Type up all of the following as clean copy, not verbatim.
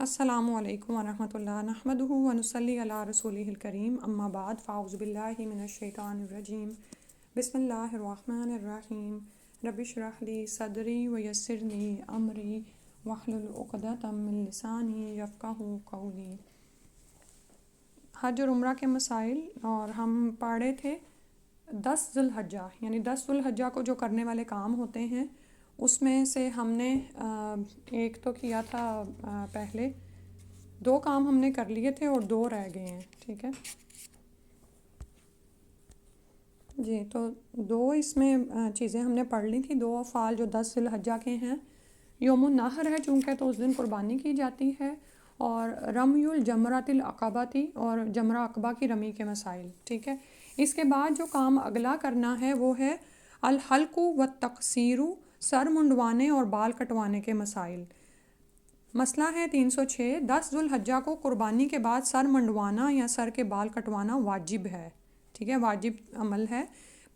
السلام علیکم ورحمۃ اللہ نحمدہ ونصلی علی رسولہ الکریم اما بعد فاعوذ باللہ من الشیطان الرجیم بسم اللہ الرحمن الرحیم رب اشرح لی صدری ویسر لی امری واحلل عقدۃ من لسانی یفقہوا قولی۔ حج اور عمرہ کے مسائل، اور ہم پڑھے تھے 10 ذی الحجہ، یعنی 10 ذی الحجہ کو جو کرنے والے کام ہوتے ہیں اس میں سے ہم نے ایک تو کیا تھا، پہلے 2 کام ہم نے کر لیے تھے اور 2 رہ گئے ہیں، ٹھیک ہے جی۔ تو 2 اس میں چیزیں ہم نے پڑھ لی تھیں، 2 افعال جو 10 ذی الحجہ کے ہیں۔ یوم النحر ہے چونکہ، تو اس دن قربانی کی جاتی ہے، اور رمی الجمرۃ العقبہ تھی، اور جمرہ عقبہ کی رمی کے مسائل، ٹھیک ہے۔ اس کے بعد جو کام اگلا کرنا ہے وہ ہے الحلق والتقصیر، سر منڈوانے اور بال کٹوانے کے مسائل۔ مسئلہ ہے 306، 10 ذی الحجہ کو قربانی کے بعد سر منڈوانا یا سر کے بال کٹوانا واجب ہے، ٹھیک ہے، واجب عمل ہے۔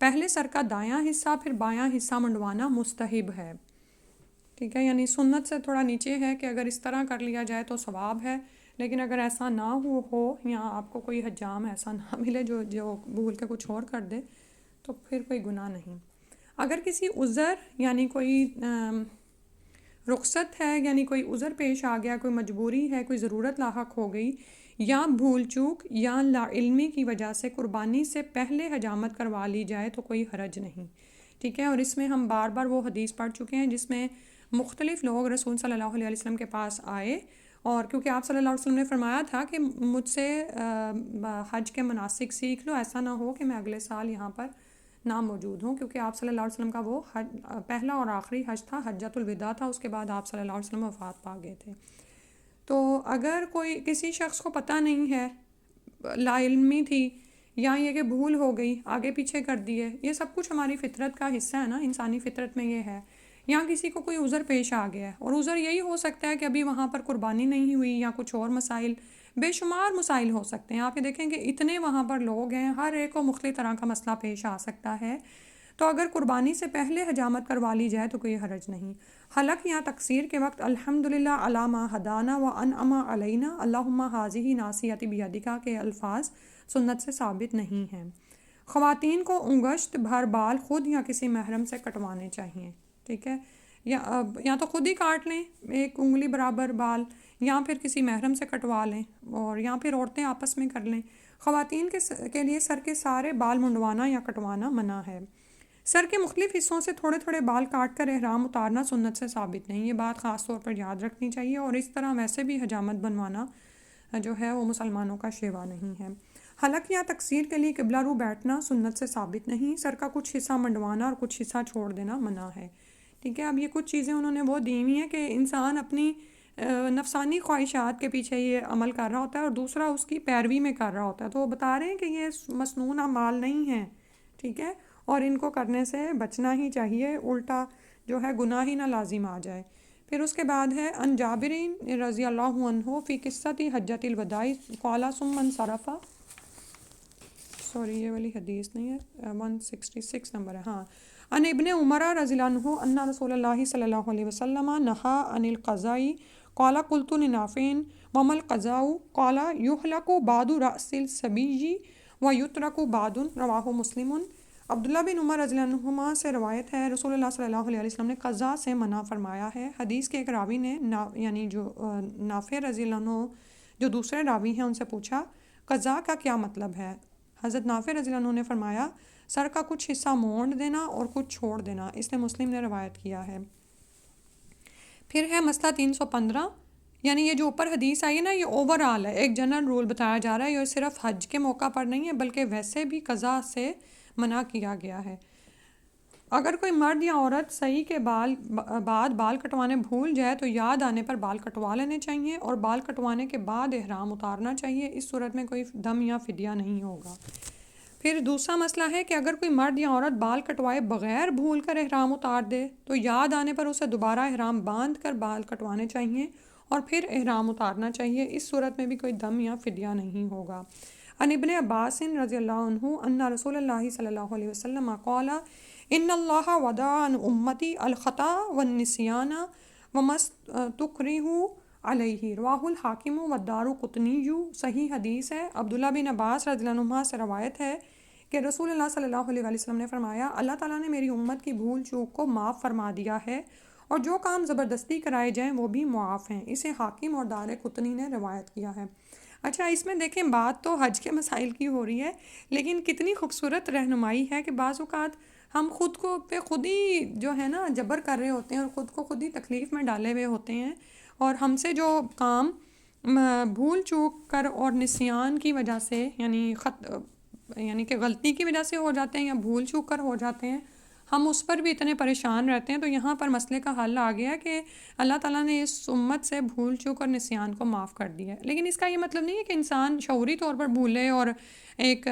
پہلے سر کا دایاں حصہ پھر بایاں حصہ منڈوانا مستحب ہے، ٹھیک ہے، یعنی سنت سے تھوڑا نیچے ہے کہ اگر اس طرح کر لیا جائے تو ثواب ہے، لیکن اگر ایسا نہ ہو یا آپ کو کوئی حجام ایسا نہ ملے جو بھول کے کچھ اور کر دے تو پھر کوئی گناہ نہیں۔ اگر کسی عذر یعنی کوئی رخصت ہے، یعنی کوئی عذر پیش آ گیا، کوئی مجبوری ہے، کوئی ضرورت لاحق ہو گئی، یا بھول چوک یا لا علمی کی وجہ سے قربانی سے پہلے حجامت کروا لی جائے تو کوئی حرج نہیں، ٹھیک ہے۔ اور اس میں ہم بار بار وہ حدیث پڑھ چکے ہیں جس میں مختلف لوگ رسول صلی اللہ علیہ وسلم کے پاس آئے، اور کیونکہ آپ صلی اللہ علیہ وسلم نے فرمایا تھا کہ مجھ سے حج کے مناسک سیکھ لو، ایسا نہ ہو کہ میں اگلے سال یہاں پر نہ موجود ہوں، کیونکہ آپ صلی اللہ علیہ وسلم کا وہ پہلا اور آخری حج تھا، حجۃ الوداع تھا، اس کے بعد آپ صلی اللہ علیہ وسلم وفات پا گئے تھے۔ تو اگر کوئی کسی شخص کو پتہ نہیں ہے، لا علمی تھی، یا یہ کہ بھول ہو گئی، آگے پیچھے کر دیے، یہ سب کچھ ہماری فطرت کا حصہ ہے نا، انسانی فطرت میں یہ ہے، یا کسی کو کوئی عذر پیش آ گیا ہے، اور عذر یہی ہو سکتا ہے کہ ابھی وہاں پر قربانی نہیں ہوئی، یا کچھ اور مسائل، بے شمار مسائل ہو سکتے ہیں۔ آپ یہ دیکھیں کہ اتنے وہاں پر لوگ ہیں، ہر ایک کو مختلف طرح کا مسئلہ پیش آ سکتا ہے، تو اگر قربانی سے پہلے حجامت کروا لی جائے تو کوئی حرج نہیں۔ حلق یا تقصیر کے وقت الحمدللہ علی ما ہدانا و انعم علینا اللہم ھذہ ناصیتی بیدک کے الفاظ سنت سے ثابت نہیں ہیں۔ خواتین کو انگشت بھر بال خود یا کسی محرم سے کٹوانے چاہیے، ٹھیک ہے، یا تو خود ہی کاٹ لیں 1 انگلی برابر بال، یا پھر کسی محرم سے کٹوا لیں، اور یا پھر عورتیں آپس میں کر لیں۔ خواتین کے لیے سر کے سارے بال منڈوانا یا کٹوانا منع ہے۔ سر کے مختلف حصوں سے تھوڑے تھوڑے بال کاٹ کر احرام اتارنا سنت سے ثابت نہیں، یہ بات خاص طور پر یاد رکھنی چاہیے، اور اس طرح ویسے بھی حجامت بنوانا جو ہے وہ مسلمانوں کا شیوا نہیں ہے۔ حلق یا تقصیر کے لیے قبلہ رو بیٹھنا سنت سے ثابت نہیں، سر کا کچھ حصہ منڈوانا اور کچھ حصہ چھوڑ دینا منع ہے، ٹھیک ہے۔ اب یہ کچھ چیزیں انہوں نے وہ دی ہوئی ہیں کہ انسان اپنی نفسانی خواہشات کے پیچھے یہ عمل کر رہا ہوتا ہے، اور دوسرا اس کی پیروی میں کر رہا ہوتا ہے، تو وہ بتا رہے ہیں کہ یہ مسنون اعمال نہیں ہیں، ٹھیک ہے، اور ان کو کرنے سے بچنا ہی چاہیے، الٹا جو ہے گناہ ہی نہ لازم آ جائے۔ پھر اس کے بعد ہے ان جابر رضی اللہ عنہ فی قصۃ حجۃ الوداع قال ثم انصرف، سوری یہ والی حدیث نہیں ہے، 166 نمبر ہے، ہاں، ان ابن عمر رضی اللہ عنہ ان رسول اللہ صلی اللہ علیہ وسلم نہا عن القضاء قال قلت لنافع وما القضاء قال یحلق بعض رأس الصبی ویترک بعض، رواہ مسلم۔ عبداللہ بن عمر رضی اللہ عنہما سے روایت ہے، رسول اللہ صلی اللہ علیہ وسلم نے قضاء سے منع فرمایا ہے۔ حدیث کے ایک راوی نے یعنی جو نافع رضی اللہ عنہ جو دوسرے راوی ہیں ان سے پوچھا قضاء کا کیا مطلب ہے؟ حضرت نافع رضی اللہ عنہ نے فرمایا سر کا کچھ حصہ مونڈ دینا اور کچھ چھوڑ دینا، اس نے مسلم نے روایت کیا ہے۔ پھر ہے مسئلہ 315، یعنی یہ جو اوپر حدیث آئی ہے نا، یہ اوور آل ہے، ایک جنرل رول بتایا جا رہا ہے، یہ صرف حج کے موقع پر نہیں ہے بلکہ ویسے بھی قضاء سے منع کیا گیا ہے۔ اگر کوئی مرد یا عورت صحیح کے بعد بال کٹوانے بھول جائے تو یاد آنے پر بال کٹوا لینے چاہیے، اور بال کٹوانے کے بعد احرام اتارنا چاہیے، اس صورت میں کوئی دم یا فدیہ نہیں ہوگا۔ پھر دوسرا مسئلہ ہے کہ اگر کوئی مرد یا عورت بال کٹوائے بغیر بھول کر احرام اتار دے تو یاد آنے پر اسے دوبارہ احرام باندھ کر بال کٹوانے چاہیے اور پھر احرام اتارنا چاہیے، اس صورت میں بھی کوئی دم یا فدیہ نہیں ہوگا۔ ان ابن عباس رضی اللہ عنہ ان رسول اللہ صلی اللہ علیہ وسلم قال ان اللہ وضع عن امتی الخطا والنسیان وما استکرہوا علیہ، رواہ الحاکم والدارقطنی، صحیح حدیث ہے۔ عبداللہ بن عباس رضی اللہ عنہما سے روایت ہے کہ رسول اللہ صلی اللہ علیہ وسلم نے فرمایا، اللہ تعالیٰ نے میری امت کی بھول چوک کو معاف فرما دیا ہے، اور جو کام زبردستی کرائے جائیں وہ بھی معاف ہیں۔ اسے حاکم اور دار قطنی نے روایت کیا ہے۔ اچھا، اس میں دیکھیں بات تو حج کے مسائل کی ہو رہی ہے، لیکن کتنی خوبصورت رہنمائی ہے کہ بعض اوقات ہم خود کو پہ خود ہی جو ہے نا جبر کر رہے ہوتے ہیں اور خود کو خود ہی تکلیف میں ڈالے ہوئے ہوتے ہیں، اور ہم سے جو کام بھول چوک کر اور نسیان کی وجہ سے یعنی کہ غلطی کی وجہ سے ہو جاتے ہیں یا بھول چوک کر ہو جاتے ہیں، ہم اس پر بھی اتنے پریشان رہتے ہیں۔ تو یہاں پر مسئلے کا حل آ گیا کہ اللہ تعالیٰ نے اس امت سے بھول چوک اور نسیان کو معاف کر دیا ہے، لیکن اس کا یہ مطلب نہیں ہے کہ انسان شعوری طور پر بھولے اور ایک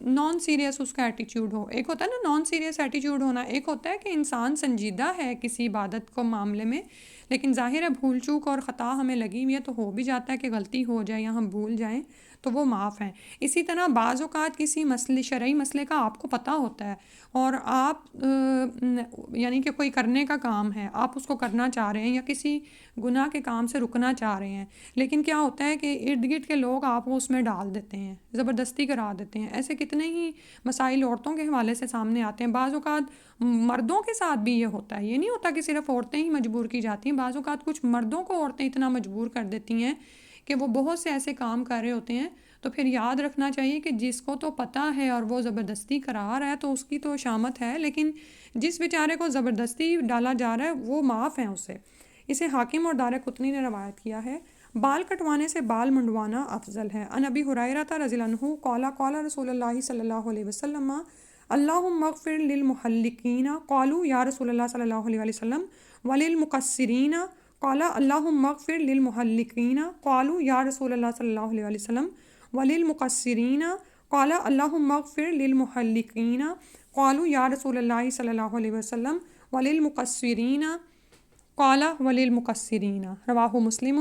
نان سیریس اس کا ایٹیچیوڈ ہو۔ ایک ہوتا ہے نا نان سیریس ایٹیچیوڈ ہونا، ایک ہوتا ہے کہ انسان سنجیدہ ہے کسی عبادت کو معاملے میں، لیکن ظاہر ہے بھول چوک اور خطا ہمیں لگی ہوئی ہے تو ہو بھی جاتا ہے کہ غلطی ہو جائے یا ہم بھول جائیں تو وہ معاف ہیں۔ اسی طرح بعض اوقات کسی شرعی مسئلے کا آپ کو پتہ ہوتا ہے اور آپ یعنی کہ کوئی کرنے کا کام ہے، آپ اس کو کرنا چاہ رہے ہیں یا کسی گناہ کے کام سے رکنا چاہ رہے ہیں، لیکن کیا ہوتا ہے کہ ارد گرد کے لوگ آپ کو اس میں ڈال دیتے ہیں، زبردستی کرا دیتے ہیں۔ ایسے کتنے ہی مسائل عورتوں کے حوالے سے سامنے آتے ہیں۔ بعض اوقات مردوں کے ساتھ بھی یہ ہوتا ہے، یہ نہیں ہوتا کہ صرف عورتیں ہی مجبور کی جاتی ہیں، بعض اوقات کچھ مردوں کو عورتیں اتنا مجبور کر دیتی ہیں کہ وہ بہت سے ایسے کام کر رہے ہوتے ہیں۔ تو پھر یاد رکھنا چاہیے کہ جس کو تو پتہ ہے اور وہ زبردستی کرا رہا ہے تو اس کی تو شامت ہے، لیکن جس بیچارے کو زبردستی ڈالا جا رہا ہے وہ معاف ہیں اسے۔ اسے حاکم اور دار قطنی نے روایت کیا ہے۔ بال کٹوانے سے بال منڈوانا افضل ہے۔ عن ابی ہریرہ رضی اللہ عنہ قال قال رسول اللہ صلی اللہ علیہ وسلم اللہم اغفر للمحلقین قالوا یا رسول اللہ صلی اللہ علیہ وسلم وللمقصرین قال اللہم اغفر للمحلقین قالوا یا رسول اللہ صلی اللہ علیہ وسلم وللمقصرین قال اللہم اغفر للمحلقین قالوا یا رسول اللہ صلی اللہ علیہ وسلم وللمقصرین قال وللمقصرین، رواہ مسلم۔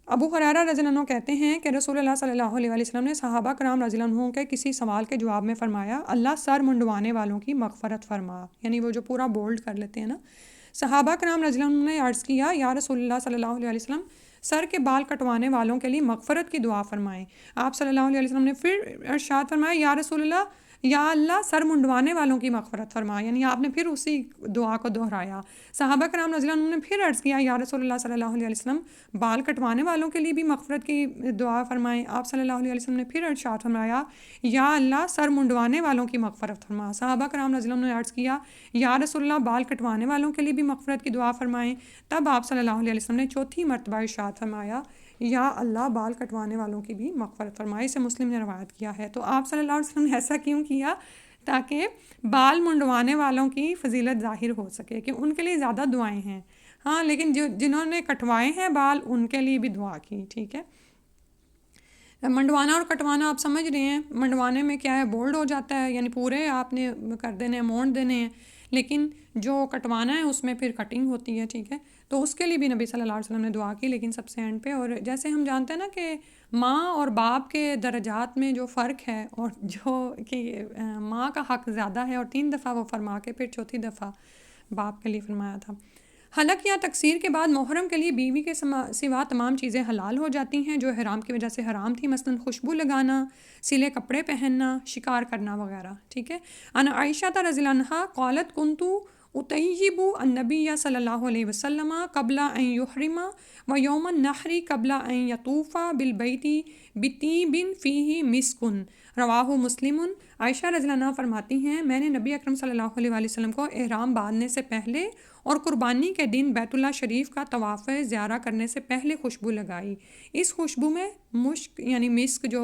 ابو ہریرہ رضی اللہ عنہ کہتے ہیں کہ رسول اللہ صلی اللہ علیہ وسلم نے صحابہ کرام رضی اللہ عنہ کے کسی سوال کے جواب میں فرمایا، اللہ سر منڈوانے والوں کی مغفرت فرما، یعنی وہ جو پورا بولڈ کر لیتے ہیں نا۔ صحابہ کرام رضی اللہ عنہ نے عرض کیا، یا رسول اللہ صلی اللہ علیہ وسلم، سر کے بال کٹوانے والوں کے لیے مغفرت کی دعا فرمائیں۔ آپ صلی اللہ علیہ وسلم نے پھر ارشاد فرمایا، یا رسول اللہ، یا اللہ سر منڈوانے والوں کی مغفرت فرما، یعنی آپ نے پھر اسی دعا کو دہرایا۔ صحابہ کرام رضی اللہ عنہ نے پھر عرض کیا، یا رسول اللہ صلی اللہ علیہ وسلم، بال کٹوانے والوں کے لیے بھی مغفرت کی دعا فرمائیں۔ آپ صلی اللہ علیہ وسلم نے پھر ارشاد فرمایا، یا اللہ سر منڈوانے والوں کی مغفرت فرما۔ صحابہ کرام رضی اللہ عنہ نے عرض کیا، یا رسول اللہ بال کٹوانے والوں کے لیے بھی مغفرت کی دعا فرمائیں۔ تب آپ صلی اللہ علیہ وسلم نے چوتھی مرتبہ ارشاد فرمایا، یا اللہ بال کٹوانے والوں کی بھی مغفرت فرمائے۔ اسے مسلم نے روایت کیا ہے۔ تو آپ صلی اللہ علیہ وسلم نے ایسا کیوں کیا؟ تاکہ بال منڈوانے والوں کی فضیلت ظاہر ہو سکے کہ ان کے لیے زیادہ دعائیں ہیں، ہاں، لیکن جنہوں نے کٹوائے ہیں بال ان کے لیے بھی دعا کی، ٹھیک ہے۔ منڈوانا اور کٹوانا آپ سمجھ رہے ہیں، منڈوانے میں کیا ہے، بولڈ ہو جاتا ہے، یعنی پورے آپ نے کر دینے ہیں، مونڈ دینے ہیں، لیکن جو کٹوانا ہے اس میں پھر کٹنگ ہوتی ہے، ٹھیک ہے۔ تو اس کے لیے بھی نبی صلی اللہ علیہ وسلم نے دعا کی، لیکن سب سے اینڈ پہ۔ اور جیسے ہم جانتے ہیں نا کہ ماں اور باپ کے درجات میں جو فرق ہے، اور جو کہ ماں کا حق زیادہ ہے اور 3 دفعہ وہ فرما کے پھر چوتھی دفعہ باپ کے لیے فرمایا تھا۔ حلق یا تقصیر کے بعد محرم کے لیے بیوی کے سوا تمام چیزیں حلال ہو جاتی ہیں جو حرام کی وجہ سے حرام تھی، مثلاً خوشبو لگانا، سلے کپڑے پہننا، شکار کرنا وغیرہ، ٹھیک ہے۔ ان عائشہ رضی اللہ عنہا قالت کنت اطیب النبی صلی اللہ علیہ وسلم قبل ان یحرم و یوم النحر قبل ان یطوف بالبیت بطیب فیہ مسک، رواہ مسلم۔ عائشہ رضی اللہ عنہ فرماتی ہیں، میں نے نبی اکرم صلی اللہ علیہ وآلہ وسلم کو احرام باندھنے سے پہلے اور قربانی کے دن بیت اللہ شریف کا طواف زیارہ کرنے سے پہلے خوشبو لگائی۔ اس خوشبو میں مشک یعنی مسک جو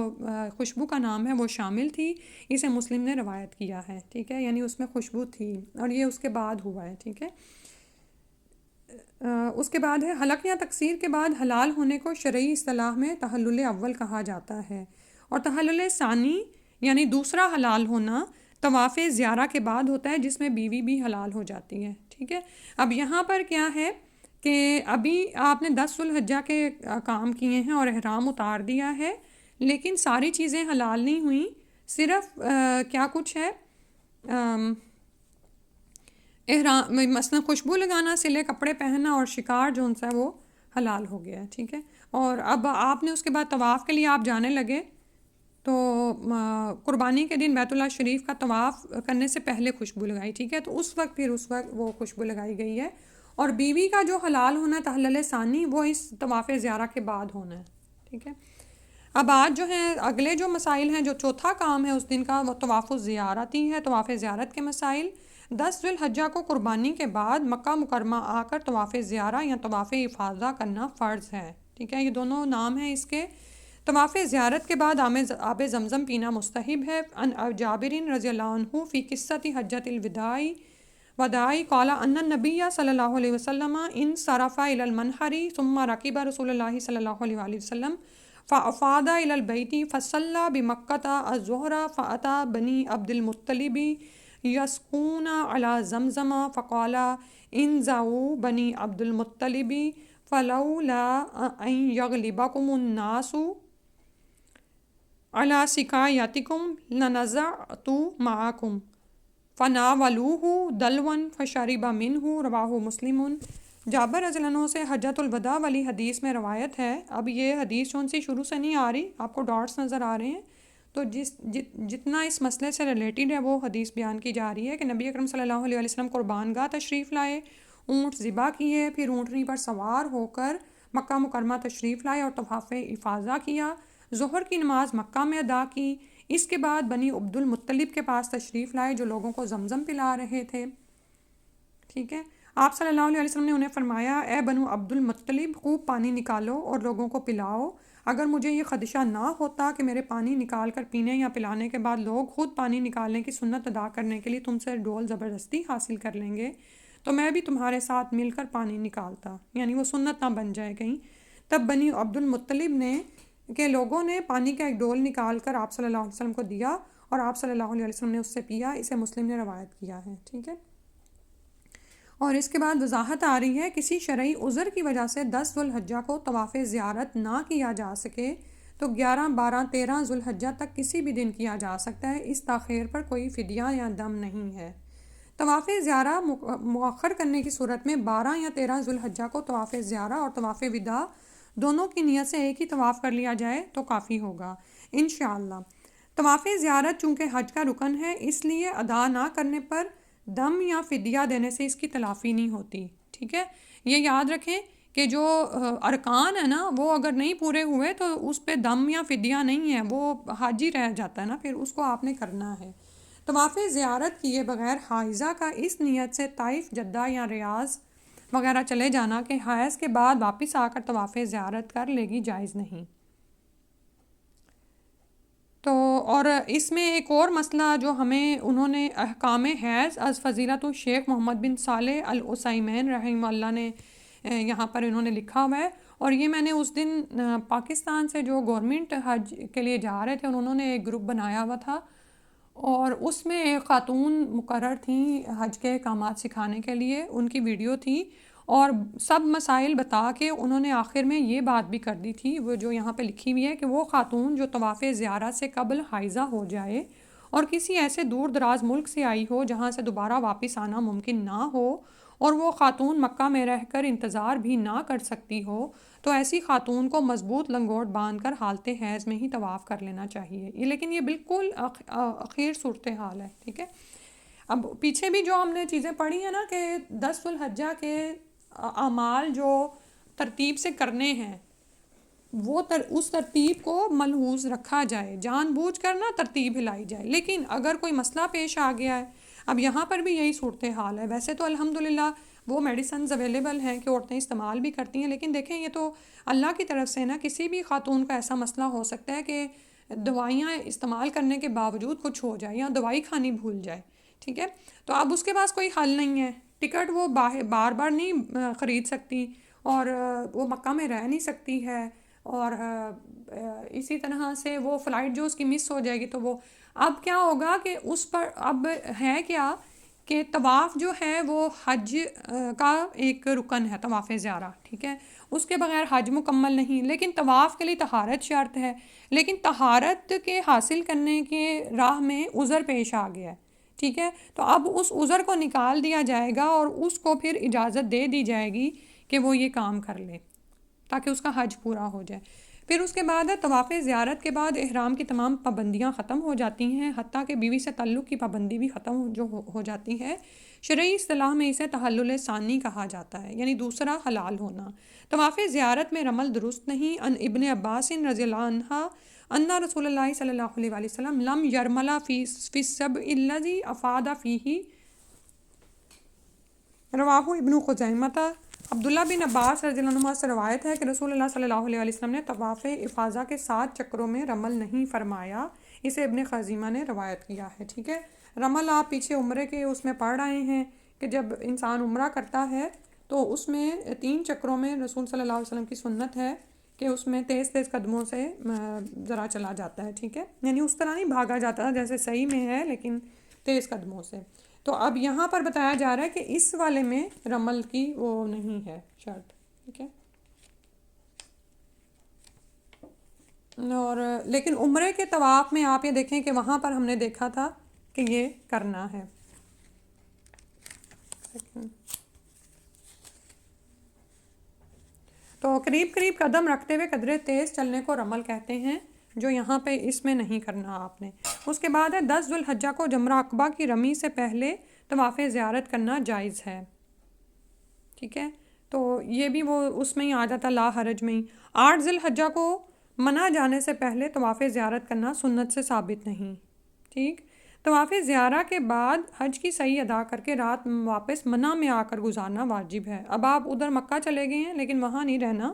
خوشبو کا نام ہے وہ شامل تھی۔ اسے مسلم نے روایت کیا ہے، ٹھیک ہے، یعنی اس میں خوشبو تھی، اور یہ اس کے بعد ہوا ہے، ٹھیک ہے۔ اس کے بعد ہے حلق یا تقصیر کے بعد حلال ہونے کو شرعی اصطلاح میں تحلل اول کہا جاتا ہے، اور تحلل ثانی یعنی دوسرا حلال ہونا طواف زیارہ کے بعد ہوتا ہے، جس میں بیوی بھی حلال ہو جاتی ہے، ٹھیک ہے۔ اب یہاں پر کیا ہے کہ ابھی آپ نے 10 ذو الحجہ کے کام کیے ہیں اور احرام اتار دیا ہے، لیکن ساری چیزیں حلال نہیں ہوئیں، صرف کیا کچھ ہے، احرام مثلا خوشبو لگانا، سلے کپڑے پہننا اور شکار جو ان سے وہ حلال ہو گیا ہے، ٹھیک ہے. اور اب آپ نے اس کے بعد طواف کے لیے آپ جانے لگے تو قربانی کے دن بیت اللہ شریف کا طواف کرنے سے پہلے خوشبو لگائی، ٹھیک ہے. تو اس وقت وہ خوشبو لگائی گئی ہے. اور بیوی کا جو حلال ہونا ہے تحلل ثانی وہ اس طواف زیارہ کے بعد ہونا ہے، ٹھیک ہے. اب آج جو ہیں اگلے جو مسائل ہیں، جو چوتھا کام ہے اس دن کا، وہ طواف الزیارتی ہے. طواف زیارت کے مسائل: 10 ذی الحجہ کو قربانی کے بعد مکہ مکرمہ آ کر طواف زیارہ یا طواف افاضہ کرنا فرض ہے، ٹھیک ہے. یہ دونوں نام ہیں اس کے. طواف زیارت کے بعد آب زمزم پینا مستحب ہے. ان جابر رضی اللہ عنہ فی قصۃ حجۃ الوداع قال ان النبی صلی اللہ علیہ وسلم انصرف الی المنحر ثم رکب رسول اللہ صلی اللہ علیہ وآلہ وسلم فافاض الی البیت فصلی بمکۃ الظہر فاتى بنی عبد المطلب یسقون علی زمزم فقال انزعوا بنی عبد المطلب فلولا ان یغلبکم الناس علی سقایتکم لنزعت معکم فناولوہ دلوا فشرب منہ. رواہ مسلم. جابر رضی اللہ عنہ سے حجۃ الوداع والی حدیث میں روایت ہے. اب یہ حدیث جو سی شروع سے نہیں آ رہی، آپ کو ڈاٹس نظر آ رہے ہیں، تو جتنا اس مسئلے سے ریلیٹڈ ہے وہ حدیث بیان کی جا رہی ہے کہ نبی اکرم صلی اللہ علیہ وسلم قربان گاہ تشریف لائے، اونٹ ذبح کیے، پھر اونٹنی پر سوار ہو کر مکہ مکرمہ تشریف لائے اور طواف افاضہ کیا. ظہر کی نماز مکہ میں ادا کی. اس کے بعد بنی عبد المطلب کے پاس تشریف لائے جو لوگوں کو زمزم پلا رہے تھے، ٹھیک ہے. آپ صلی اللہ علیہ وسلم نے انہیں فرمایا، اے بنو عبد المطلب، خوب پانی نکالو اور لوگوں کو پلاؤ. اگر مجھے یہ خدشہ نہ ہوتا کہ میرے پانی نکال کر پینے یا پلانے کے بعد لوگ خود پانی نکالنے کی سنت ادا کرنے کے لیے تم سے ڈول زبردستی حاصل کر لیں گے، تو میں بھی تمہارے ساتھ مل کر پانی نکالتا، یعنی وہ سنت نہ بن جائے کہیں. تب بنی عبد المطلب کے لوگوں نے پانی کا ایک ڈول نکال کر آپ صلی اللہ علیہ وسلم کو دیا اور آپ صلی اللہ علیہ وسلم نے اس سے پیا. اسے مسلم نے روایت کیا ہے، ٹھیک ہے. اور اس کے بعد وضاحت آ رہی ہے، کسی شرعی عذر کی وجہ سے 10 ذی الحجہ کو طواف زیارت نہ کیا جا سکے تو 11، 12، 13 ذی الحجہ تک کسی بھی دن کیا جا سکتا ہے. اس تاخیر پر کوئی فدیہ یا دم نہیں ہے. طواف زیارہ مؤخر کرنے کی صورت میں 12 یا 13 ذی الحجہ کو طواف زیارہ اور طواف وداع دونوں کی نیت سے ایک ہی طواف کر لیا جائے تو کافی ہوگا انشاءاللہ. طواف زیارت چونکہ حج کا رکن ہے، اس لیے ادا نہ کرنے پر دم یا فدیہ دینے سے اس کی تلافی نہیں ہوتی، ٹھیک ہے. یہ یاد رکھیں کہ جو ارکان ہے نا وہ اگر نہیں پورے ہوئے تو اس پہ دم یا فدیہ نہیں ہے، وہ حج ہی رہ جاتا ہے نا، پھر اس کو آپ نے کرنا ہے. طواف زیارت کیے بغیر حائضہ کا اس نیت سے طائف، جدہ یا ریاض وغیرہ چلے جانا کہ حیض کے بعد واپس آ کر طواف زیارت کر لے گی، جائز نہیں. تو اور اس میں ایک اور مسئلہ جو ہمیں انہوں نے احکام حیض از فضیلت الشیخ محمد بن صالح العثیمین رحمہ اللہ نے یہاں پر انہوں نے لکھا ہوا ہے. اور یہ میں نے اس دن پاکستان سے جو گورنمنٹ حج کے لیے جا رہے تھے انہوں نے ایک گروپ بنایا ہوا تھا، اور اس میں ایک خاتون مقرر تھیں حج کے احکامات سکھانے کے لیے، ان کی ویڈیو تھی اور سب مسائل بتا کے انہوں نے آخر میں یہ بات بھی کر دی تھی، وہ جو یہاں پہ لکھی ہوئی ہے کہ وہ خاتون جو طواف زیارہ سے قبل حائضہ ہو جائے اور کسی ایسے دور دراز ملک سے آئی ہو جہاں سے دوبارہ واپس آنا ممکن نہ ہو اور وہ خاتون مکہ میں رہ کر انتظار بھی نہ کر سکتی ہو، تو ایسی خاتون کو مضبوط لنگوٹ باندھ کر حالت حیض میں ہی طواف کر لینا چاہیے. لیکن یہ بالکل اخیر صورتحال ہے، ٹھیک ہے. اب پیچھے بھی جو ہم نے چیزیں پڑھی ہیں نا کہ 10 ذی الحجہ کے اعمال جو ترتیب سے کرنے ہیں وہ اس ترتیب کو ملحوظ رکھا جائے، جان بوجھ کر نہ ترتیب ہلائی جائے. لیکن اگر کوئی مسئلہ پیش آ گیا ہے، اب یہاں پر بھی یہی صورتحال ہے. ویسے تو الحمدللہ وہ میڈیسنز اویلیبل ہیں کہ عورتیں استعمال بھی کرتی ہیں، لیکن دیکھیں یہ تو اللہ کی طرف سے نا، کسی بھی خاتون کا ایسا مسئلہ ہو سکتا ہے کہ دوائیاں استعمال کرنے کے باوجود کچھ ہو جائے یا دوائی کھانی بھول جائے، ٹھیک ہے. تو اب اس کے پاس کوئی حل نہیں ہے، ٹکٹ وہ بار بار نہیں خرید سکتی اور وہ مکہ میں رہ نہیں سکتی ہے، اور اسی طرح سے وہ فلائٹ جو اس کی مس ہو جائے گی تو وہ اب کیا ہوگا کہ اس پر اب ہے کیا کہ طواف جو ہے وہ حج کا ایک رکن ہے، طواف زیارہ، ٹھیک ہے. اس کے بغیر حج مکمل نہیں. لیکن طواف کے لیے طہارت شرط ہے، لیکن طہارت کے حاصل کرنے کے راہ میں عذر پیش آ گیا ہے، ٹھیک ہے. تو اب اس عذر کو نکال دیا جائے گا اور اس کو پھر اجازت دے دی جائے گی کہ وہ یہ کام کر لے. تاکہ اس کا حج پورا ہو جائے۔ پھر اس کے بعد ہے طواف زیارت کے بعد احرام کی تمام پابندیاں ختم ہو جاتی ہیں، حتیٰ کہ بیوی سے تعلق کی پابندی بھی ختم ہو جاتی ہے۔ شرعی اصطلاح میں اسے تحلل ثانی کہا جاتا ہے، یعنی دوسرا حلال ہونا۔ طواف زیارت میں رمل درست نہیں۔ ان ابن عباس رضی اللہ عنہ ان رسول اللہ صلی اللہ علیہ وآلہ وسلم لم یرمل فی السبع الذی افاد فیہ، رواہ ابن خزیمہ۔ عبداللہ بن عباس رضی اللہ عنہ سے روایت ہے کہ رسول اللہ صلی اللہ علیہ وسلم نے طواف افاضہ کے 7 چکروں میں رمل نہیں فرمایا۔ اسے ابن خزیمہ نے روایت کیا ہے، ٹھیک ہے۔ رمل آپ پیچھے عمرے کے اس میں پڑھ رہے ہیں کہ جب انسان عمرہ کرتا ہے تو اس میں 3 چکروں میں رسول صلی اللہ علیہ وسلم کی سنت ہے کہ اس میں تیز تیز قدموں سے ذرا چلا جاتا ہے، ٹھیک ہے، یعنی اس طرح نہیں بھاگا جاتا ہے جیسے صحیح میں ہے، لیکن تیز قدموں سے۔ تو اب یہاں پر بتایا جا رہا ہے کہ اس والے میں رمل کی وہ نہیں ہے شرط، ٹھیک ہے۔ اور لیکن عمرے کے طواف میں آپ یہ دیکھیں کہ وہاں پر ہم نے دیکھا تھا کہ یہ کرنا ہے۔ تو قریب قریب قدم رکھتے ہوئے قدرے تیز چلنے کو رمل کہتے ہیں، جو یہاں پہ اس میں نہیں کرنا آپ نے۔ اس کے بعد ہے 10 ذو الحجہ کو جمرہ عقبہ کی رمی سے پہلے طواف زیارت کرنا جائز ہے، ٹھیک ہے۔ تو یہ بھی وہ اس میں ہی آ جاتا لا حرج میں ہی۔ 8 ذی الحجہ کو منع جانے سے پہلے طواف زیارت کرنا سنت سے ثابت نہیں، ٹھیک۔ طواف زیارہ کے بعد حج کی صحیح ادا کر کے رات واپس منی میں آ کر گزارنا واجب ہے۔ اب آپ ادھر مکہ چلے گئے ہیں لیکن وہاں نہیں رہنا،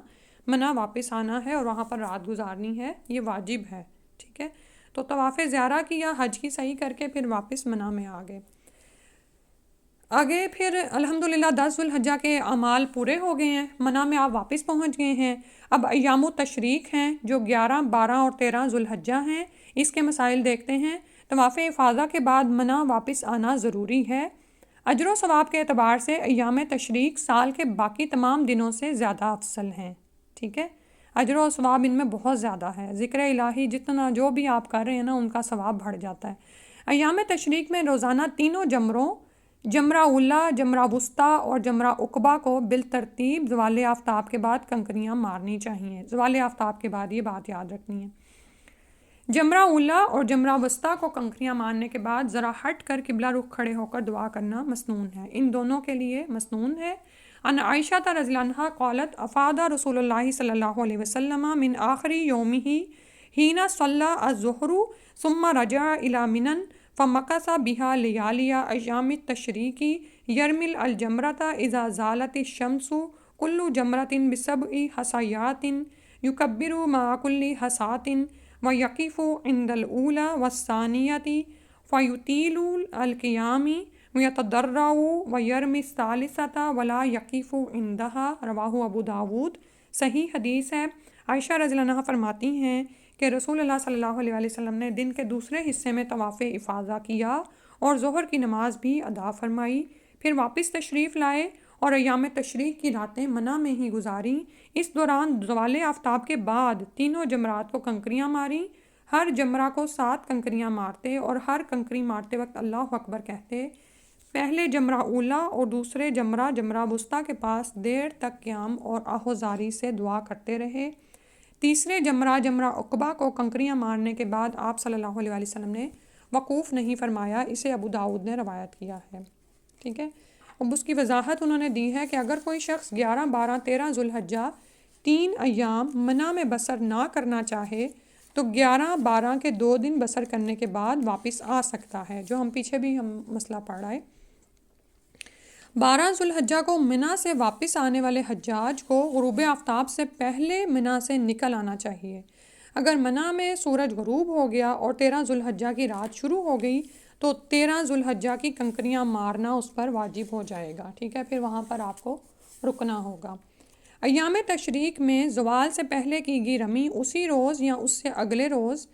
منی واپس آنا ہے اور وہاں پر رات گزارنی ہے، یہ واجب ہے، ٹھیک ہے۔ تو طواف زیارہ کی یا حج کی صحیح کر کے پھر واپس منی میں آ گئے۔ آگے پھر الحمدللہ 10 ذو الحجہ کے اعمال پورے ہو گئے ہیں، منی میں آپ واپس پہنچ گئے ہیں۔ اب ایام التشریق ہیں جو 11، 12 اور 13 ذو الحجہ ہیں، اس کے مسائل دیکھتے ہیں۔ طواف افاضہ کے بعد منی واپس آنا ضروری ہے۔ اجر و ثواب کے اعتبار سے ایام تشریق سال کے باقی تمام دنوں سے زیادہ افضل ہیں، ٹھیک ہے۔ اجر و ثواب ان میں بہت زیادہ ہے، ذکر الہی جتنا جو بھی آپ کر رہے ہیں نا ان کا ثواب بڑھ جاتا ہے۔ ایام تشریق میں روزانہ تینوں جمروں، جمرہ اولا، جمرہ وسطیٰ اور جمرہ عقبہ کو بالترتیب زوال آفتاب کے بعد کنکریاں مارنی چاہیے۔ زوال آفتاب کے بعد یہ بات یاد رکھنی ہے۔ جمرہ اولا اور جمرہ وسطیٰ کو کنکریاں مارنے کے بعد ذرا ہٹ کر قبلہ رخ کھڑے ہو کر دعا کرنا مسنون ہے، ان دونوں کے لیے مسنون ہے۔ ان عائشہ رضی اللہ عنہا قالت افاد رسول اللہ صلی اللہ علیہ وسلم من آخری یومہ حین صلی الظہر ثم رجع الی منی فمکث بها لیالی ایام التشریق یرمل الجمرۃ اذا زالت الشمس کل جمرۃ بسبع حصیات یکبر مع کل حصاۃ ویقف عند الاولی والثانیۃ فیطیل القیام ویتضرع ویرمی الثالثۃ ولا یقف عندها، رواہ ابو داود۔ صحیح حدیث ہے۔ عائشہ رضی اللہ عنہ فرماتی ہیں کہ رسول اللہ صلی اللہ علیہ وآلہ وسلم نے دن کے دوسرے حصے میں طواف افاضہ کیا اور ظہر کی نماز بھی ادا فرمائی، پھر واپس تشریف لائے اور ایام تشریق کی راتیں منی میں ہی گزاریں۔ اس دوران زوال آفتاب کے بعد تینوں جمرات کو کنکریاں ماریں، ہر جمرہ کو 7 کنکریاں مارتے اور ہر کنکری مارتے وقت اللہ اکبر کہتے۔ پہلے جمرہ اولا اور دوسرے جمرہ وسطیٰ کے پاس دیر تک قیام اور آہوزاری سے دعا کرتے رہے۔ تیسرے جمرہ عقبہ کو کنکریاں مارنے کے بعد آپ صلی اللہ علیہ وسلم نے وقوف نہیں فرمایا، اسے ابو داؤد نے روایت کیا ہے، ٹھیک ہے۔ اب اس کی وضاحت انہوں نے دی ہے کہ اگر کوئی شخص 11، 12، 13 ذو الحجہ 3 ایام منی میں بسر نہ کرنا چاہے تو 11، 12 کے 2 دن بسر کرنے کے بعد واپس آ سکتا ہے، جو ہم پیچھے بھی مسئلہ پڑھ رہے۔ 12 ذو الحجہ کو منی سے واپس آنے والے حجاج کو غروب آفتاب سے پہلے منی سے نکل آنا چاہیے۔ اگر منی میں سورج غروب ہو گیا اور 13 ذو الحجہ کی رات شروع ہو گئی تو 13 ذو الحجہ کی کنکریاں مارنا اس پر واجب ہو جائے گا، ٹھیک ہے، پھر وہاں پر آپ کو رکنا ہوگا۔ ایام تشریق میں زوال سے پہلے کی گئی رمی اسی روز یا اس سے اگلے روز،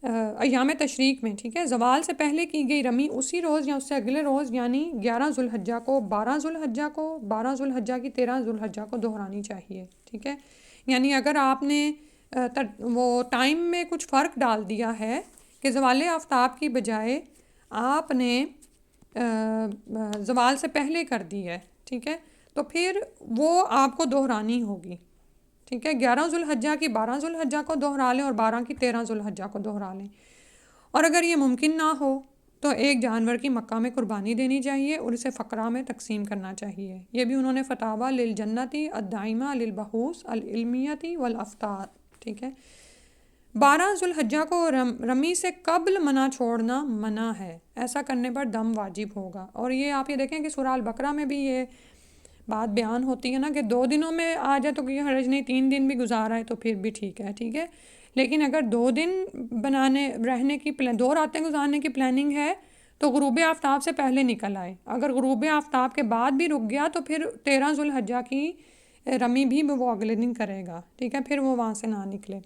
ایام تشریق میں، ٹھیک ہے، زوال سے پہلے کی گئی رمی اسی روز یا اس سے اگلے روز یعنی 11 ذو الحجہ کو 12 ذو الحجہ کو، 12 ذو الحجہ کی 13 ذو الحجہ کو دہرانی چاہیے، ٹھیک ہے۔ یعنی اگر آپ نے وہ ٹائم میں کچھ فرق ڈال دیا ہے کہ زوال آفتاب کی بجائے آپ نے زوال سے پہلے کر دی ہے، ٹھیک ہے، تو پھر وہ آپ کو دہرانی ہوگی، ٹھیک ہے، 11 ذوالحجہ کی 12 ذوالحجہ کو دہرا لیں اور 12 کی 13 ذوالحجہ کو دہرا لیں۔ اور اگر یہ ممکن نہ ہو تو ایک جانور کی مکہ میں قربانی دینی چاہیے اور اسے فقرہ میں تقسیم کرنا چاہیے۔ یہ بھی انہوں نے فتاویٰ للجنتی الدائمہ للبحوث العلمیتی والافتاء، ٹھیک ہے۔ 12 ذوالحجہ کو رمی سے قبل منع چھوڑنا منع ہے، ایسا کرنے پر دم واجب ہوگا۔ اور یہ آپ یہ دیکھیں کہ سورہ البقرہ میں بھی یہ بات بیان ہوتی ہے نا کہ 2 دنوں میں آ جائے تو کوئی حرج نہیں، 3 دن بھی گزارا ہے تو پھر بھی ٹھیک ہے، ٹھیک ہے۔ لیکن اگر 2 دن رہنے کی 2 راتیں گزارنے کی پلاننگ ہے تو غروب آفتاب سے پہلے نکل آئے۔ اگر غروب آفتاب کے بعد بھی رک گیا تو پھر 13 ذوالحجہ کی رمی بھی وہ اگلے دن کرے گا، ٹھیک ہے، پھر وہ وہاں سے نہ نکلے۔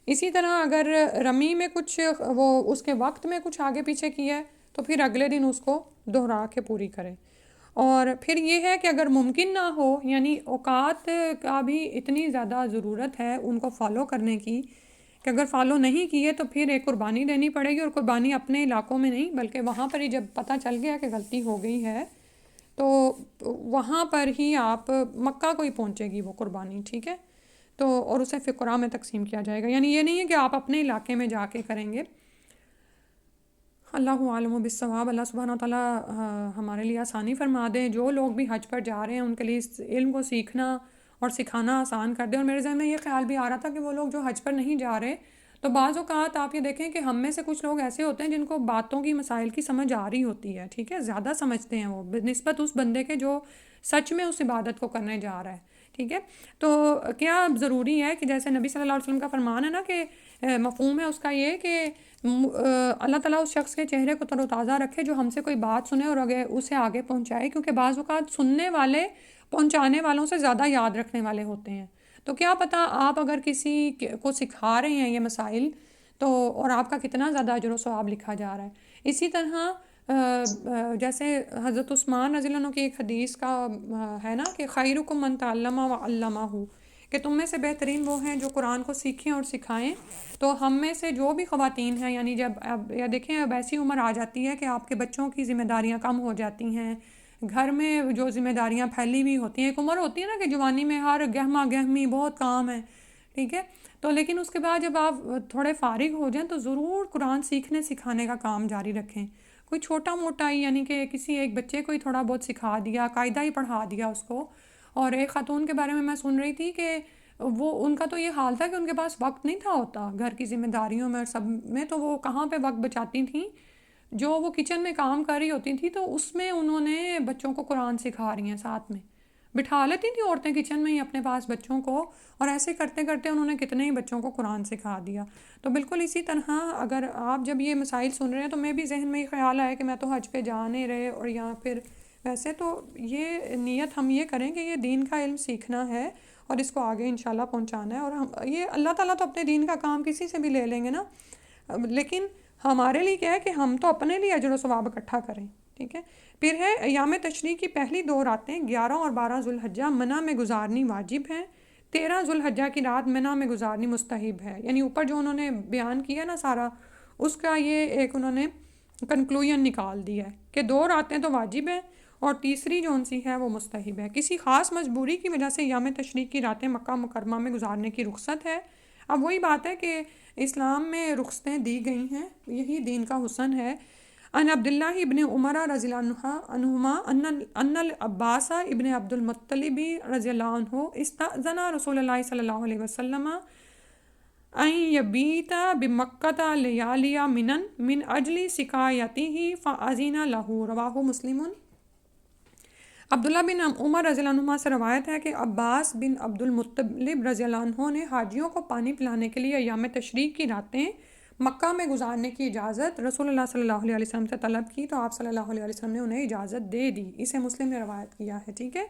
اسی طرح اگر رمی میں کچھ وہ اس کے وقت میں کچھ آگے پیچھے کیا ہے تو پھر اگلے دن اس کو دہرا کے پوری کرے۔ اور پھر یہ ہے کہ اگر ممکن نہ ہو، یعنی اوقات کا بھی اتنی زیادہ ضرورت ہے ان کو فالو کرنے کی کہ اگر فالو نہیں کیے تو پھر ایک قربانی دینی پڑے گی، اور قربانی اپنے علاقوں میں نہیں بلکہ وہاں پر ہی جب پتہ چل گیا کہ غلطی ہو گئی ہے تو وہاں پر ہی آپ مکہ کو ہی پہنچے گی وہ قربانی، ٹھیک ہے۔ تو اور اسے فقراء میں تقسیم کیا جائے گا، یعنی یہ نہیں ہے کہ آپ اپنے علاقے میں جا کے کریں گے۔ اللہ عالم بالصواب۔ اللہ سبحانہ و تعالیٰ ہمارے لیے آسانی فرما دیں، جو لوگ بھی حج پر جا رہے ہیں ان کے لیے اس علم کو سیکھنا اور سکھانا آسان کر دیں۔ اور میرے ذہن میں یہ خیال بھی آ رہا تھا کہ وہ لوگ جو حج پر نہیں جا رہے تو بعض اوقات آپ یہ دیکھیں کہ ہم میں سے کچھ لوگ ایسے ہوتے ہیں جن کو باتوں کی مسائل کی سمجھ آ رہی ہوتی ہے، ٹھیک ہے، زیادہ سمجھتے ہیں وہ بنسبت اس بندے کے جو سچ میں اس عبادت کو کرنے جا رہا ہے، ٹھیک ہے۔ تو کیا ضروری ہے کہ جیسے نبی صلی اللہ علیہ وسلم کا فرمان ہے نا کہ مفہوم ہے اس کا یہ کہ اللہ تعالیٰ اس شخص کے چہرے کو تر و تازہ رکھے جو ہم سے کوئی بات سنے اور اسے آگے پہنچائے، کیونکہ بعض اوقات سننے والے پہنچانے والوں سے زیادہ یاد رکھنے والے ہوتے ہیں۔ تو کیا پتہ آپ اگر کسی کو سکھا رہے ہیں یہ مسائل تو اور آپ کا کتنا زیادہ اجر و ثواب لکھا جا رہا ہے۔ اسی طرح جیسے حضرت عثمان رضی اللہ عنہ کی ایک حدیث کا ہے نا کہ خیرکم من تعلم وعلمہ، کہ تم میں سے بہترین وہ ہیں جو قرآن کو سیکھیں اور سکھائیں۔ تو ہم میں سے جو بھی خواتین ہیں، یعنی جب اب یا دیکھیں اب ایسی عمر آ جاتی ہے کہ آپ کے بچوں کی ذمہ داریاں کم ہو جاتی ہیں، گھر میں جو ذمہ داریاں پھیلی ہوئی ہوتی ہیں، ایک عمر ہوتی ہے نا کہ جوانی میں ہر گہما گہمی بہت کام ہے، ٹھیک ہے، تو لیکن اس کے بعد جب آپ تھوڑے فارغ ہو جائیں تو ضرور قرآن سیکھنے سکھانے کا کام جاری رکھیں۔ کوئی چھوٹا موٹا ہی، یعنی کہ کسی ایک بچے کو ہی تھوڑا بہت سکھا دیا، قاعدہ ہی پڑھا دیا اس کو۔ اور ایک خاتون کے بارے میں سن رہی تھی کہ وہ ان کا تو یہ حال تھا کہ ان کے پاس وقت نہیں تھا ہوتا گھر کی ذمہ داریوں میں اور سب میں، تو وہ کہاں پہ وقت بچاتی تھیں، جو وہ کچن میں کام کر رہی ہوتی تھیں تو اس میں انہوں نے بچوں کو قرآن سکھا رہی ہیں، ساتھ میں بٹھا لیتی تھیں عورتیں کچن میں ہی اپنے پاس بچوں کو، اور ایسے کرتے کرتے انہوں نے کتنے ہی بچوں کو قرآن سکھا دیا۔ تو بالکل اسی طرح اگر آپ جب یہ مسائل سن رہے ہیں تو میں بھی ذہن میں یہ خیال آیا کہ میں تو حج پہ جا نہیں رہے اور یا پھر ویسے تو یہ نیت ہم یہ کریں کہ یہ دین کا علم سیکھنا ہے اور اس کو آگے انشاءاللہ پہنچانا ہے، اور ہم یہ اللہ تعالیٰ تو اپنے دین کا کام کسی سے بھی لے لیں گے نا، لیکن ہمارے لیے کیا ہے کہ ہم تو اپنے لیے اجر و ثواب اکٹھا کریں، ٹھیک ہے۔ پھر ہے ایام تشریق کی پہلی 2 راتیں 11 اور 12 ذوالحجہ منی میں گزارنی واجب ہیں، 13 ذوالحجہ کی رات منی میں گزارنی مستحب ہے۔ یعنی اوپر جو انہوں نے بیان کیا نا سارا، اس کا یہ ایک انہوں نے کنکلوژن نکال دیا ہے کہ 2 راتیں تو واجب ہیں اور تیسری جو ان سی ہے وہ مستحب ہے۔ کسی خاص مجبوری کی وجہ سے ایام تشریق کی راتیں مکہ مکرمہ میں گزارنے کی رخصت ہے۔ اب وہی بات ہے کہ اسلام میں رخصتیں دی گئی ہیں، یہی دین کا حسن ہے۔ ان عبداللہ ابن عمر رضی اللہ عنہما ان العباس ابن عبد المطلب رضی اللہ عنہ استأذن رسول اللہ صلی اللہ علیہ وسلم ان یبیت بمکہ لیالی من اجل سقایتہ فاذن لہ، رواہ مسلم۔ عبداللہ بن عمر رضی اللہ عنہ سے روایت ہے کہ عباس بن عبد المطلب رضی اللہ عنہ نے حاجیوں کو پانی پلانے کے لیے ایام تشریق کی راتیں مکہ میں گزارنے کی اجازت رسول اللہ صلی اللہ علیہ وسلم سے طلب کی، تو آپ صلی اللہ علیہ وسلم نے انہیں اجازت دے دی۔ اسے مسلم نے روایت کیا ہے، ٹھیک ہے۔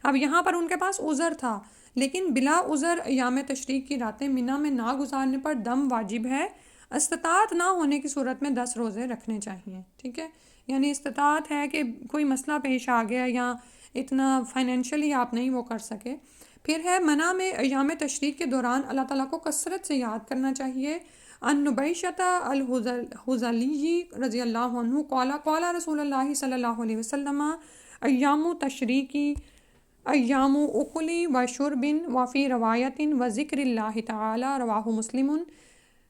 اب یہاں پر ان کے پاس عذر تھا، لیکن بلا عذر ایام تشریق کی راتیں منی میں نہ گزارنے پر دم واجب ہے۔ استطاعت نہ ہونے کی صورت میں 10 روزے رکھنے چاہیے، ٹھیک ہے۔ یعنی استطاعت ہے کہ کوئی مسئلہ پیش آ گیا یا اتنا فائنینشلی آپ نہیں وہ کر سکے۔ پھر ہے منی میں ایام تشریق کے دوران اللہ تعالیٰ کو کثرت سے یاد کرنا چاہیے۔ ان نبیشۃ الحذلی رضی اللہ عنہ قال قال رسول اللہ صلی اللہ علیہ وسلم ایام تشریقی ایام اکلی و شربن وفی روایتن و ذکر اللہ تعالی، رواہ مسلم۔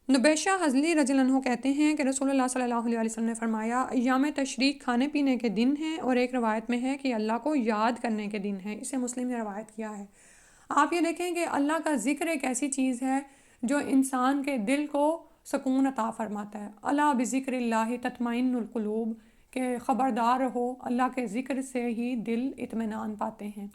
نبیشہ حضلی رضی اللہ عنہ کہتے ہیں کہ رسول اللہ صلی اللہ علیہ وسلم نے فرمایا ایام تشریق کھانے پینے کے دن ہیں، اور ایک روایت میں ہے کہ اللہ کو یاد کرنے کے دن ہیں، اسے مسلم نے روایت کیا ہے۔ آپ یہ دیکھیں کہ اللہ کا ذکر ایک ایسی چیز ہے جو انسان کے دل کو سکون عطا فرماتا ہے۔ الا بذکر اللہ تطمئن القلوب، کہ خبردار رہو، اللہ کے ذکر سے ہی دل اطمینان پاتے ہیں۔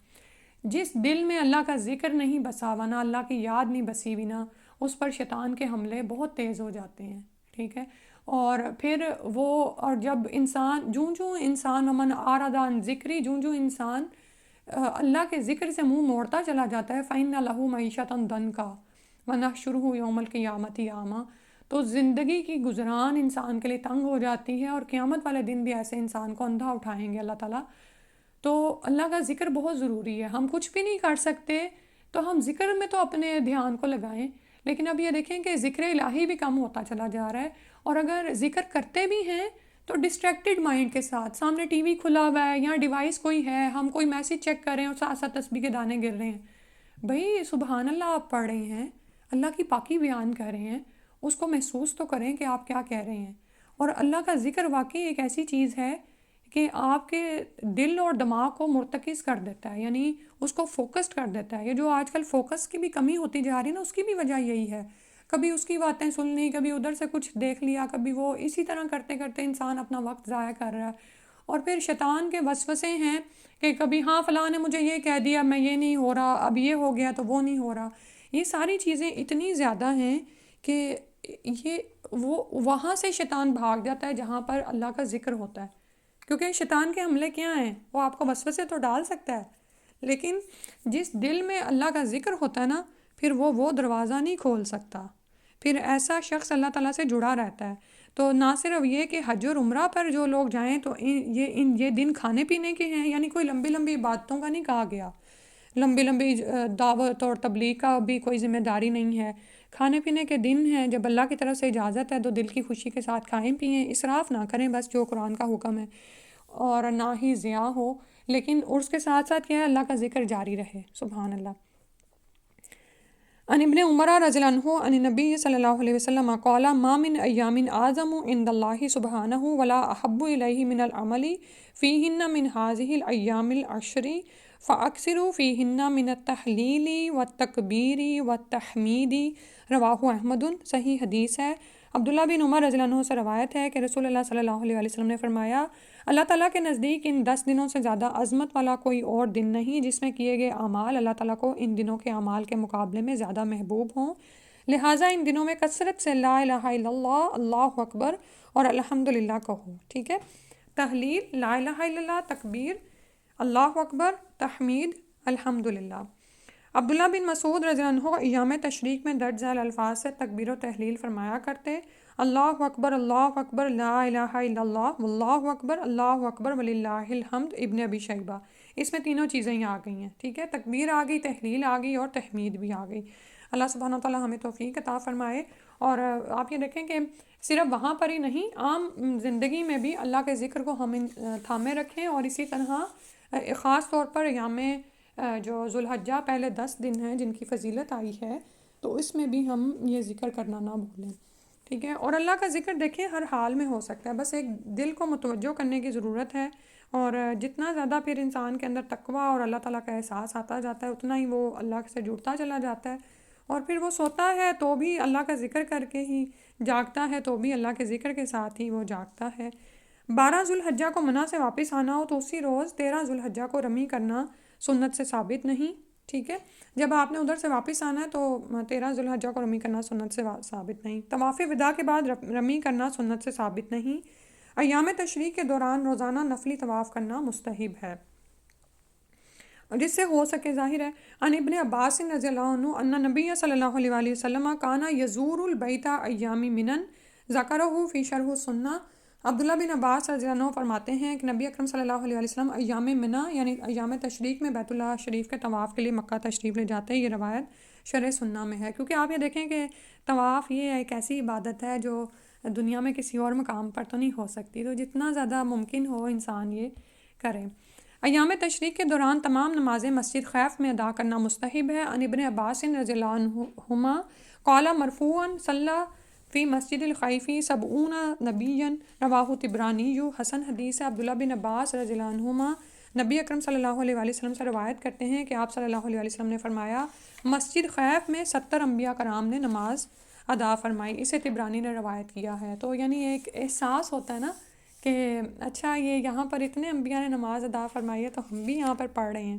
جس دل میں اللہ کا ذکر نہیں بسا ہوا، نہ اللہ کی یاد نہیں بسی ہوئی، نہ اس پر شیطان کے حملے بہت تیز ہو جاتے ہیں، ٹھیک ہے۔ اور پھر اور جب انسان جوں انسان ومن اعرض عن ذکری، جوں انسان اللہ کے ذکر سے منہ موڑتا چلا جاتا ہے، فإن لہ معیشۃ ضنکا ونحشرہ یوم القیامۃ اعمیٰ، تو زندگی کی گزران انسان کے لیے تنگ ہو جاتی ہے، اور قیامت والے دن بھی ایسے انسان کو اندھا اٹھائیں گے اللہ تعالیٰ۔ تو اللہ کا ذکر بہت ضروری ہے، ہم کچھ بھی نہیں کر سکتے تو ہم ذکر میں تو اپنے دھیان کو لگائیں، لیکن اب یہ دیکھیں کہ ذکر الہی بھی کم ہوتا چلا جا رہا ہے، اور اگر ذکر کرتے بھی ہیں تو ڈسٹریکٹڈ مائنڈ کے ساتھ، سامنے ٹی وی کھلا ہوا ہے یا ڈیوائس کوئی ہے، ہم کوئی میسیج چیک کر رہے ہیں اور ساتھ ساتھ تسبیح کے دانے گر رہے ہیں۔ بھئی سبحان اللہ آپ پڑھ رہے ہیں، اللہ کی پاکی بیان کر رہے ہیں، اس کو محسوس تو کریں کہ آپ کیا کہہ رہے ہیں۔ اور اللہ کا ذکر واقعی ایک ایسی چیز ہے کہ آپ کے دل اور دماغ کو مرتکز کر دیتا ہے، یعنی اس کو فوکسڈ کر دیتا ہے۔ یہ جو آج کل فوکس کی بھی کمی ہوتی جا رہی ہے نا، اس کی بھی وجہ یہی ہے، کبھی اس کی باتیں سن لی، کبھی ادھر سے کچھ دیکھ لیا، کبھی وہ، اسی طرح کرتے کرتے انسان اپنا وقت ضائع کر رہا ہے۔ اور پھر شیطان کے وسوسے ہیں کہ کبھی ہاں فلاں نے مجھے یہ کہہ دیا، میں یہ نہیں ہو رہا، اب یہ ہو گیا تو وہ نہیں ہو رہا۔ یہ ساری چیزیں اتنی زیادہ ہیں کہ یہ وہاں سے شیطان بھاگ جاتا ہے جہاں پر اللہ کا ذکر ہوتا ہے، کیونکہ شیطان کے حملے کیا ہیں، وہ آپ کو وسوسے تو ڈال سکتا ہے، لیکن جس دل میں اللہ کا ذکر ہوتا ہے نا، پھر وہ دروازہ نہیں کھول سکتا، پھر ایسا شخص اللہ تعالیٰ سے جڑا رہتا ہے۔ تو نہ صرف یہ کہ حج اور عمرہ پر جو لوگ جائیں تو یہ دن کھانے پینے کے ہیں، یعنی کوئی لمبی لمبی عبادتوں کا نہیں کہا گیا، لمبی لمبی دعوت اور تبلیغ کا بھی کوئی ذمہ داری نہیں ہے۔ کھانے پینے کے دن ہیں، جب اللہ کی طرف سے اجازت ہے تو دل کی خوشی کے ساتھ کھائیں پئیں، اسراف نہ کریں، بس جو قرآن کا حکم ہے، اور نہ ہی ضیاع ہو، لیکن اس کے ساتھ ساتھ کیا ہے، اللہ کا ذکر جاری رہے۔ سبحان اللہ۔ عن ابن عمر رضی اللہ عنہ عن النبی صلی اللہ علیہ وسلم قال ما من ایام اعظم عند اللہ سبحانہ ولا احب الیہ من العمل فیہن من هذه الایام العشر فاکثروا فیہن من التحلیل والتکبیر والتحمید، رواہ احمد، صحیح حدیث ہے۔ عبداللہ بن عمر رضی اللہ عنہ سے روایت ہے کہ رسول اللہ صلی اللہ علیہ وسلم نے فرمایا، اللہ تعالیٰ کے نزدیک ان 10 دنوں سے زیادہ عظمت والا کوئی اور دن نہیں جس میں کیے گئے اعمال اللہ تعالیٰ کو ان دنوں کے اعمال کے مقابلے میں زیادہ محبوب ہوں، لہٰذا ان دنوں میں کثرت سے لا الہ الا اللہ، اللہ اکبر اور الحمدللہ کہو، ٹھیک ہے۔ تحلیل، لا الہ الا اللہ، تکبیر، اللہ اکبر، تحمید، الحمدللہ۔ عبداللہ بن مسعود رضی اللہ عنہ ایام تشریق میں درج ذیل الفاظ سے تکبیر و تحلیل فرمایا کرتے، اللہ اکبر لا الہ الا اللہ واللہ اکبر وللہ الحمد۔ ابن ابی شیبہ، اس میں تینوں چیزیں ہی آ گئی ہیں، ٹھیک ہے، تکبیر آ گئی، تحلیل آ گئی اور تحمید بھی آ گئی۔ اللہ سبحانہ وتعالیٰ ہمیں توفیق عطا فرمائے۔ اور آپ یہ دیکھیں کہ صرف وہاں پر ہی نہیں، عام زندگی میں بھی اللہ کے ذکر کو ہم تھامے رکھیں، اور اسی طرح خاص طور پر ایام جو ذوالحجہ پہلے 10 دن ہیں جن کی فضیلت آئی ہے، تو اس میں بھی ہم یہ ذکر کرنا نہ بھولیں، ٹھیک ہے۔ اور اللہ کا ذکر دیکھیں ہر حال میں ہو سکتا ہے، بس ایک دل کو متوجہ کرنے کی ضرورت ہے، اور جتنا زیادہ پھر انسان کے اندر تقویٰ اور اللہ تعالیٰ کا احساس آتا جاتا ہے، اتنا ہی وہ اللہ سے جڑتا چلا جاتا ہے، اور پھر وہ سوتا ہے تو بھی اللہ کا ذکر کر کے ہی، جاگتا ہے تو بھی اللہ کے ذکر کے ساتھ ہی وہ جاگتا ہے۔ 12 ذوالحجہ کو منی سے واپس آنا ہو تو اسی روز 13 ذوالحجہ کو رمی کرنا سنت سے ثابت نہیں، ٹھیک ہے۔ جب آپ نے ادھر سے واپس آنا ہے تو 13 ذوالحجہ کو رمی کرنا سنت سے ثابت نہیں۔ طواف وداع کے بعد رمی کرنا سنت سے ثابت نہیں۔ ایام تشریق کے دوران روزانہ نفلی طواف کرنا مستحب ہے، جس سے ہو سکے، ظاہر ہے۔ عن ابن عباس رضی اللہ عنہ ان نبی صلی اللہ علیہ وآلہ وسلم کان یزور البیت ایام منن ذکرہ فی شرح السنہ۔ عبداللہ بن عباس رضی اللہ عنہ فرماتے ہیں کہ نبی اکرم صلی اللہ علیہ وسلم ایام منی یعنی ایام تشریق میں بیت اللہ شریف کے طواف کے لیے مکہ تشریف لے جاتے ہیں، یہ روایت شرح سنہ میں ہے، کیونکہ آپ یہ دیکھیں کہ طواف یہ ایک ایسی عبادت ہے جو دنیا میں کسی اور مقام پر تو نہیں ہو سکتی، تو جتنا زیادہ ممکن ہو انسان یہ کرے۔ ایام تشریق کے دوران تمام نمازیں مسجد خیف میں ادا کرنا مستحب ہے۔ عن ابن عباس رضی اللہ عنہما قال مرفوعا صلی فی مسجد الخیفی سبعون نبیا رواہ طبرانی۔ حسن حدیث ہے۔ عبداللہ بن عباس رضی اللہ عنہما نبی اکرم صلی اللہ علیہ وآلہ وسلم سے روایت کرتے ہیں کہ آپ صلی اللہ علیہ وآلہ وسلم نے فرمایا مسجد خیف میں 70 انبیاء کرام نے نماز ادا فرمائی۔ اسے طبرانی نے روایت کیا ہے۔ تو یعنی ایک احساس ہوتا ہے نا کہ اچھا یہ یہاں پر اتنے انبیاء نے نماز ادا فرمائی ہے تو ہم بھی یہاں پر پڑھ رہے ہیں۔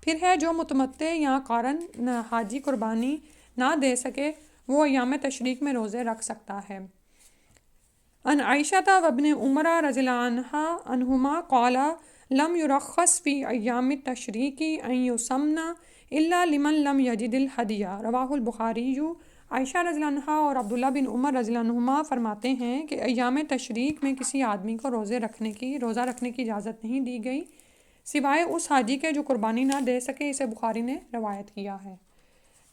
پھر ہے جو متمتع یا قارن حاجی قربانی نہ دے سکے وہ ایام تشریق میں روزے رکھ سکتا ہے۔ ان عائشہ وابن عمر رضی اللہ عنہما قال لم یرخص فی ایام التشریق ان یصمن الا لمن لم یجد الہدیہ رواہ البخاری۔ عائشہ رضی اللہ عنہا اور عبداللہ بن عمر رضی اللہ عنہما فرماتے ہیں کہ ایام تشریق میں کسی آدمی کو روزہ رکھنے کی اجازت نہیں دی گئی سوائے اس حاجی کے جو قربانی نہ دے سکے۔ اسے بخاری نے روایت کیا ہے۔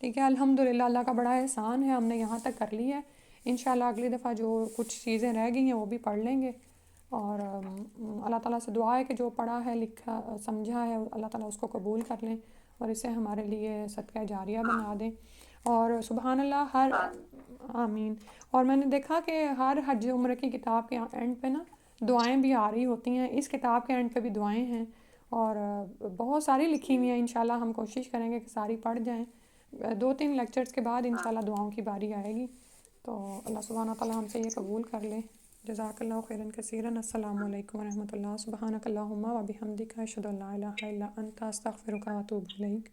ٹھیک ہے، الحمدللہ اللہ کا بڑا احسان ہے، ہم نے یہاں تک کر لی ہے۔ انشاءاللہ اگلی دفعہ جو کچھ چیزیں رہ گئی ہیں وہ بھی پڑھ لیں گے، اور اللہ تعالیٰ سے دعا ہے کہ جو پڑھا ہے لکھا سمجھا ہے اللہ تعالیٰ اس کو قبول کر لیں اور اسے ہمارے لیے صدقہ جاریہ بنا دیں۔ اور سبحان اللہ آمین۔ اور میں نے دیکھا کہ ہر حج عمرہ کی کتاب کے اینڈ پہ نا دعائیں بھی آ رہی ہوتی ہیں، اس کتاب کے اینڈ پہ بھی دعائیں ہیں اور بہت ساری لکھی ہوئی ہیں۔ انشاءاللہ ہم کوشش کریں گے کہ ساری پڑھ جائیں۔ 2-3 لیکچرز کے بعد انشاءاللہ دعاؤں کی باری آئے گی، تو اللہ سبحانہ تعالیٰ ہم سے یہ قبول کر لے۔ جزاک اللہ خیرا کثیرا۔ السلام علیکم ورحمۃ اللہ۔ سبحانک اللہم و بحمدک اشہد ان لا الہ الا انت استغفرک و اتوب الیک۔